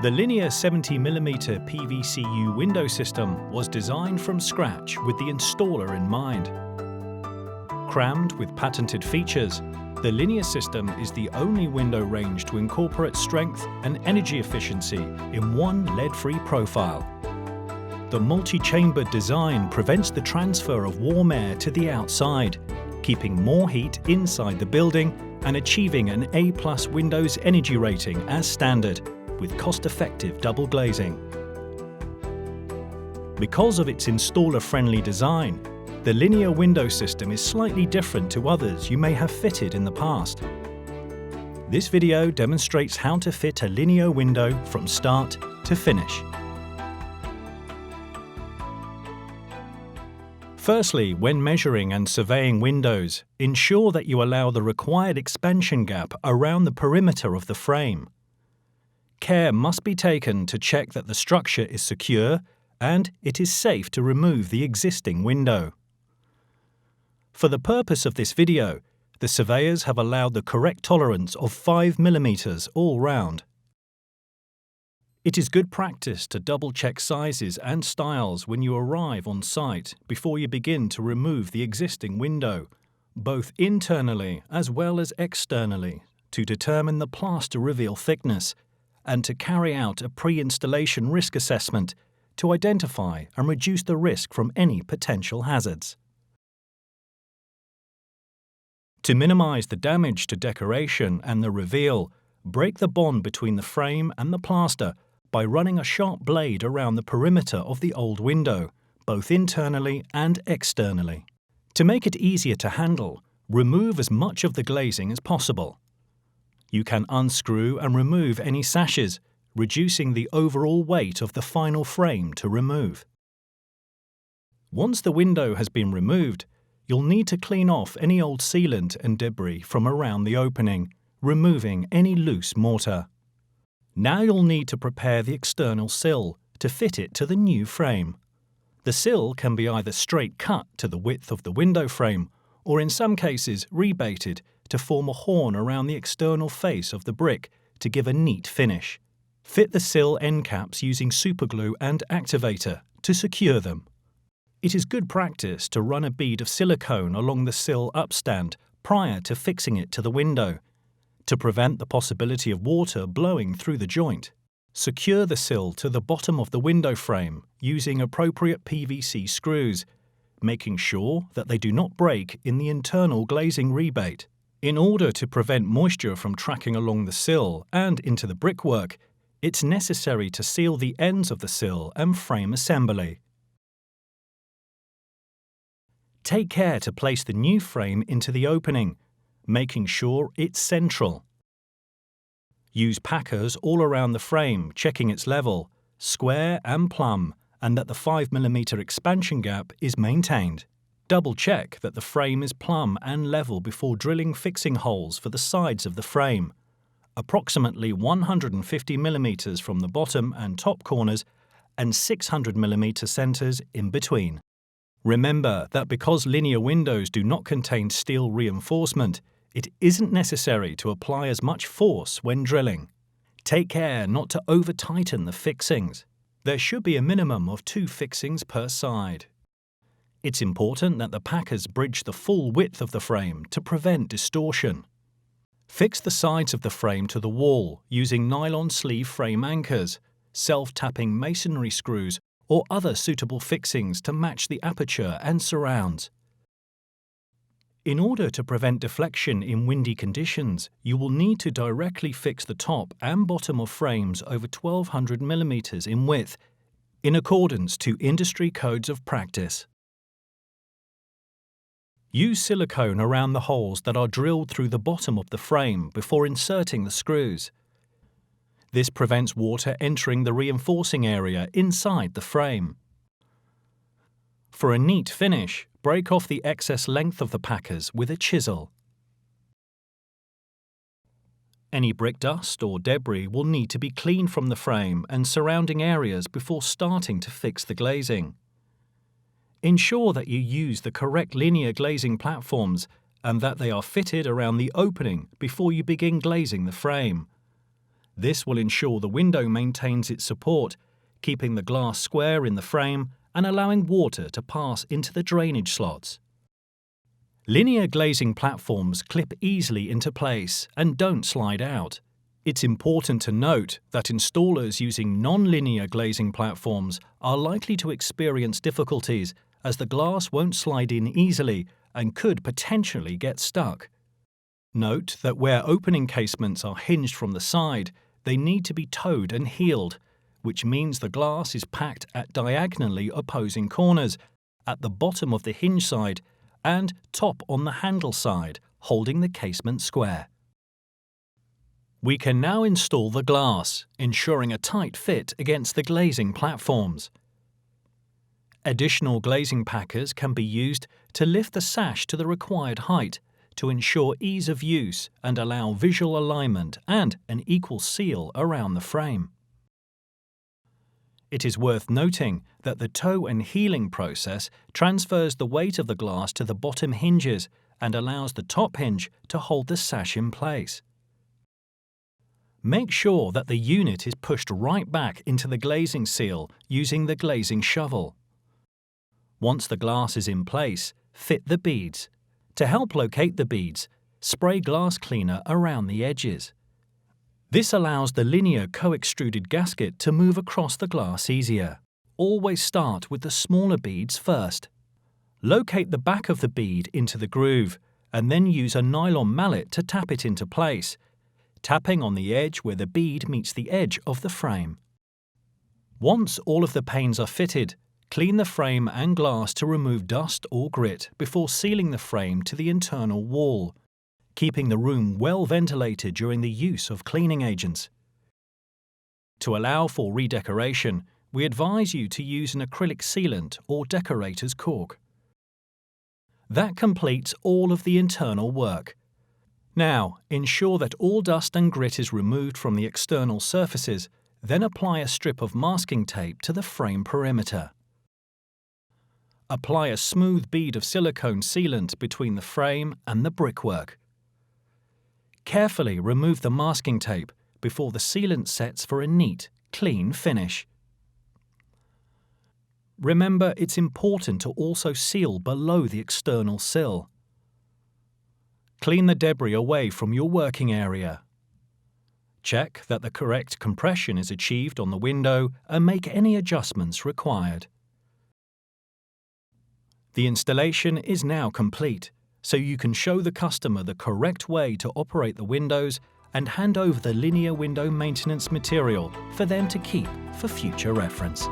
The Liniar 70mm PVCU window system was designed from scratch with the installer in mind. Crammed with patented features, the Liniar system is the only window range to incorporate strength and energy efficiency in one lead-free profile. The multi-chambered design prevents the transfer of warm air to the outside, keeping more heat inside the building and achieving an A+ Windows energy rating as standard, with cost-effective double glazing. Because of its installer-friendly design, the Liniar window system is slightly different to others you may have fitted in the past. This video demonstrates how to fit a Liniar window from start to finish. Firstly, when measuring and surveying windows, ensure that you allow the required expansion gap around the perimeter of the frame. Care must be taken to check that the structure is secure and it is safe to remove the existing window. For the purpose of this video, the surveyors have allowed the correct tolerance of 5mm all round. It is good practice to double-check sizes and styles when you arrive on site before you begin to remove the existing window, both internally as well as externally, to determine the plaster reveal thickness and to carry out a pre-installation risk assessment to identify and reduce the risk from any potential hazards. To minimize the damage to decoration and the reveal, break the bond between the frame and the plaster by running a sharp blade around the perimeter of the old window, both internally and externally. To make it easier to handle, remove as much of the glazing as possible. You can unscrew and remove any sashes, reducing the overall weight of the final frame to remove. Once the window has been removed, you'll need to clean off any old sealant and debris from around the opening, removing any loose mortar. Now you'll need to prepare the external sill to fit it to the new frame. The sill can be either straight cut to the width of the window frame, or in some cases rebaited to form a horn around the external face of the brick to give a neat finish. Fit the sill end caps using superglue and activator to secure them. It is good practice to run a bead of silicone along the sill upstand prior to fixing it to the window, to prevent the possibility of water blowing through the joint. Secure the sill to the bottom of the window frame using appropriate PVC screws, making sure that they do not break in the internal glazing rebate. In order to prevent moisture from tracking along the sill and into the brickwork, it's necessary to seal the ends of the sill and frame assembly. Take care to place the new frame into the opening, making sure it's central. Use packers all around the frame, checking its level, square and plumb, and that the 5mm expansion gap is maintained. Double check that the frame is plumb and level before drilling fixing holes for the sides of the frame, approximately 150mm from the bottom and top corners and 600mm centers in between. Remember that because Liniar windows do not contain steel reinforcement, it isn't necessary to apply as much force when drilling. Take care not to over-tighten the fixings. There should be a minimum of 2 fixings per side. It's important that the packers bridge the full width of the frame to prevent distortion. Fix the sides of the frame to the wall using nylon sleeve frame anchors, self-tapping masonry screws, or other suitable fixings to match the aperture and surrounds. In order to prevent deflection in windy conditions, you will need to directly fix the top and bottom of frames over 1200mm in width, in accordance to industry codes of practice. Use silicone around the holes that are drilled through the bottom of the frame before inserting the screws. This prevents water entering the reinforcing area inside the frame. For a neat finish, break off the excess length of the packers with a chisel. Any brick dust or debris will need to be cleaned from the frame and surrounding areas before starting to fix the glazing. Ensure that you use the correct Liniar glazing platforms and that they are fitted around the opening before you begin glazing the frame. This will ensure the window maintains its support, keeping the glass square in the frame and allowing water to pass into the drainage slots. Linear glazing platforms clip easily into place and don't slide out. It's important to note that installers using non-linear glazing platforms are likely to experience difficulties as the glass won't slide in easily and could potentially get stuck. Note that where opening casements are hinged from the side, they need to be towed and heeled, which means the glass is packed at diagonally opposing corners, at the bottom of the hinge side and top on the handle side, holding the casement square. We can now install the glass, ensuring a tight fit against the glazing platforms. Additional glazing packers can be used to lift the sash to the required height to ensure ease of use and allow visual alignment and an equal seal around the frame. It is worth noting that the tow and heeling process transfers the weight of the glass to the bottom hinges and allows the top hinge to hold the sash in place. Make sure that the unit is pushed right back into the glazing seal using the glazing shovel. Once the glass is in place, fit the beads. To help locate the beads, spray glass cleaner around the edges. This allows the linear co-extruded gasket to move across the glass easier. Always start with the smaller beads first. Locate the back of the bead into the groove and then use a nylon mallet to tap it into place, tapping on the edge where the bead meets the edge of the frame. Once all of the panes are fitted, clean the frame and glass to remove dust or grit before sealing the frame to the internal wall, keeping the room well ventilated during the use of cleaning agents. To allow for redecoration, we advise you to use an acrylic sealant or decorator's cork. That completes all of the internal work. Now, ensure that all dust and grit is removed from the external surfaces, then apply a strip of masking tape to the frame perimeter. Apply a smooth bead of silicone sealant between the frame and the brickwork. Carefully remove the masking tape before the sealant sets for a neat, clean finish. Remember, it's important to also seal below the external sill. Clean the debris away from your working area. Check that the correct compression is achieved on the window and make any adjustments required. The installation is now complete, so you can show the customer the correct way to operate the windows and hand over the linear window maintenance material for them to keep for future reference.